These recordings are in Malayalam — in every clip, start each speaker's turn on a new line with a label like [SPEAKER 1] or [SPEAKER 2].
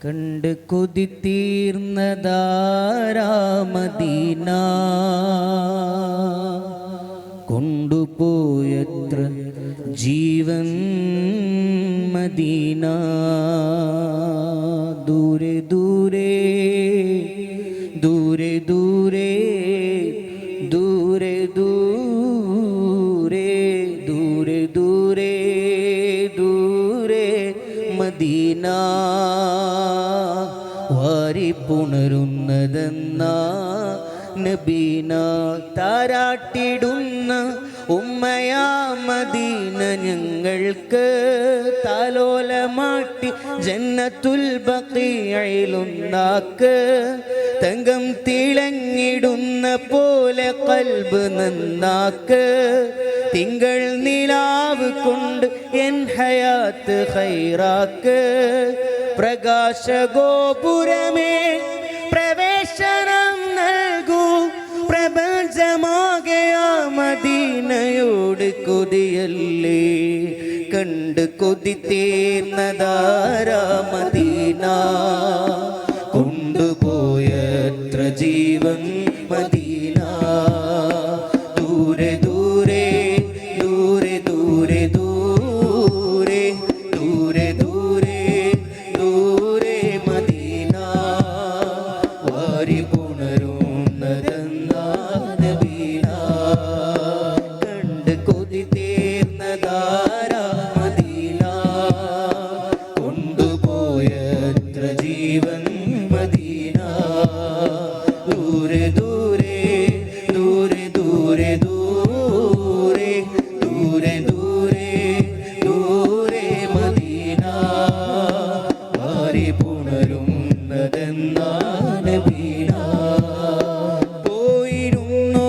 [SPEAKER 1] കണ്ട് കൊതി തീർന്നതാരാമദീന കൊണ്ടുപോയത്ര ജീവൻ മദീന ദൂരെ ദൂരെ ദൂരെ ദൂരെ ദൂരെ ദൂരെ ദൂരെ ദൂരെ ദൂരെ മദീന വാരിപ്പുണരുന്നതെന്ന നബീന താരാട്ടിടുന്ന ഉമ്മയാ മദീന ഞങ്ങൾക്ക് താലോലമാട്ടി ജന്നത്തുൽ ബഖീഇലുന്നാക്ക് തങ്കം തിളങ്ങിടുന്ന പോലെ കൽബ് നന്നാക്ക് തിങ്കൾ നിലാവ് കൊണ്ട് എൻ ഹയാത്ത് ഖൈറാക്ക് പ്രകാശഗോപുരമേ പ്രവേശനം നൽകൂ പ്രപഞ്ചമാകയാ മദീനയോട് കൊതിയല്ലേ കണ്ട് കൊതി തീർന്നതാരാ മദീന കൊണ്ടുപോയത്ര ജീവൻ മദീന ദൂരെ ദൂരെ ദൂരെ ദൂരെ ദൂരെ ദൂരെ ദൂരെ ദൂരെ മദീന വാരി പുണരുന്നതെന്ന നബീന കണ്ട് കൊതി തീർന്നതാരാ മദീന കൊണ്ടുപോയത്ര ജീവൻ മദീന ദൂരെ ദൂരെ ദൂരെ ദൂരെ ദൂരെ ദൂരെ ദൂരെ ദൂരെ മദീന വാരി പുണരുന്നതെന്ന നബീന പോയിരുന്നോ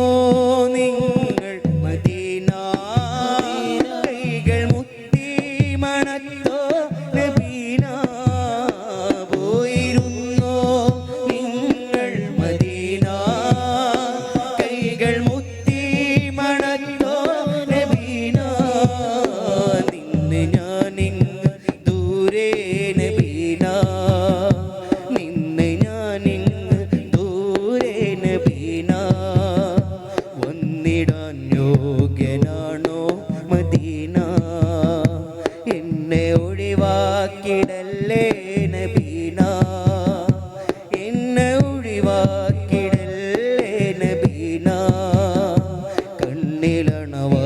[SPEAKER 1] നിങ്ങൾ മദീന കൈകൾ മുത്തി മണത്തോ നബീന പോയിരുന്നോ നിങ്ങൾ മദീന കൈകൾ മുത്തി മണത്തോ നബീന നിന്ന് ഞാനിങ്ങ് ദൂരെ നബീന നിന്ന് ഞാനിങ്ങ് ദൂരെ നബീന വന്നിടാൻ യോഗ്യനാണോ മദീന എന്നെ ഒഴിവാക്കിടല്ലേ നബീന എന്നെ ഒഴിവാക്കിടല്ലേ നബീന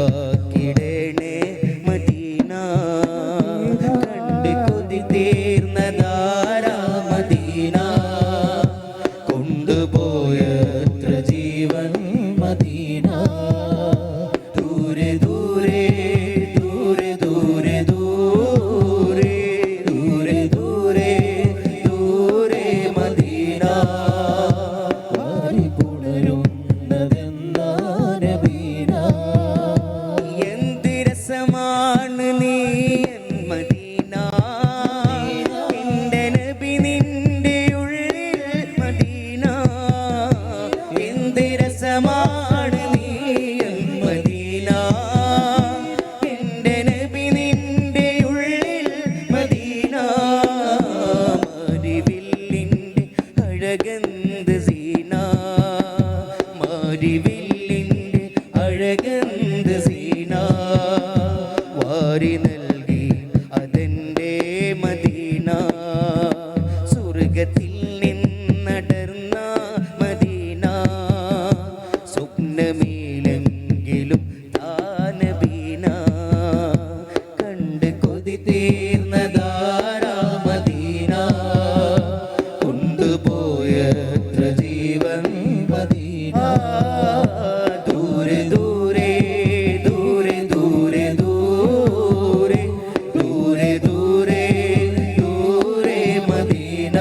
[SPEAKER 1] കണ്ണിലണവാക്കിടണേ മദീന കണ്ട് കൊതി തീർന്നതാരാ മദീന കൊണ്ടുപോയത്ര ജീവൻ മദീന ദൂരെ ദൂരെ ദൂരെ ദൂരെ ദൂരെ ദൂരെ ദൂരെ ദൂരെ മദീന വാരി പുണരുന്നതെന്ന നബീന എന്ത് രസമാണ് നീ എൻ മദീന എന്റെ നബി നിന്റെ ഉള്ളിൽ മദീന എന്ത് രസമാണ് നീ എൻ മദീന എന്റെ നബി നിന്റെ ഉള്ളിൽ മദീന മാരിവില്ലിന്റെ അഴകന്ത് സീന മാരിവില്ലിന്റെ അഴകന്ത് സീന വാരി നൽകി അതെന്റെ മദീന സ്വർഗത്തിൽ നിന്നടർന്ന മദീന സ്വപ്നമേലെങ്കിലും താനബീന കണ്ട് കൊതി തീർന്നതാരാ മദീന കൊണ്ടുപോയത്ര ജീവൻ മദീന ദൂരെ ദൂരെ ദൂരെ ദൂരെ ദൂരെ ദൂരെ ദൂരെ ദൂരെ മദീന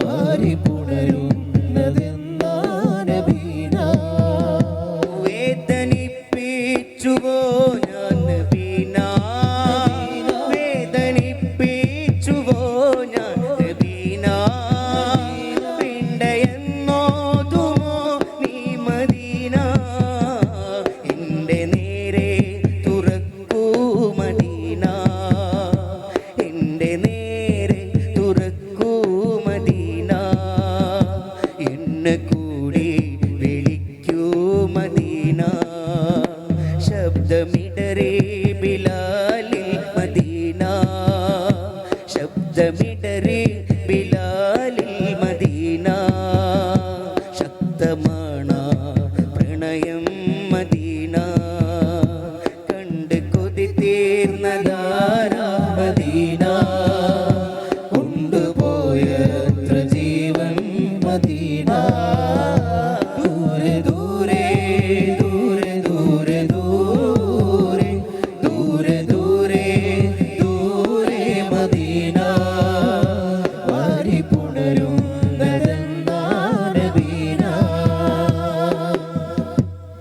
[SPEAKER 1] വാരി പുണരുന്നതെന്ന നബീന വേദനിപ്പിച്ചുവോ ഞാൻ നബീന വേദനിപ്പിച്ചുവോ ഞാൻ നബീന പിണ്ടയെന്നോതുമോ നീ മദീന എന്റെ നേരെ തുറക്കൂ മദീന എന്റെ നേരെ തുറക്കൂ ശബ്ദമിടറി ബിലാലിൽ മദീന ശക്തമാണ് പ്രണയം മദീന കണ്ട് കൊതി തീർന്നതാര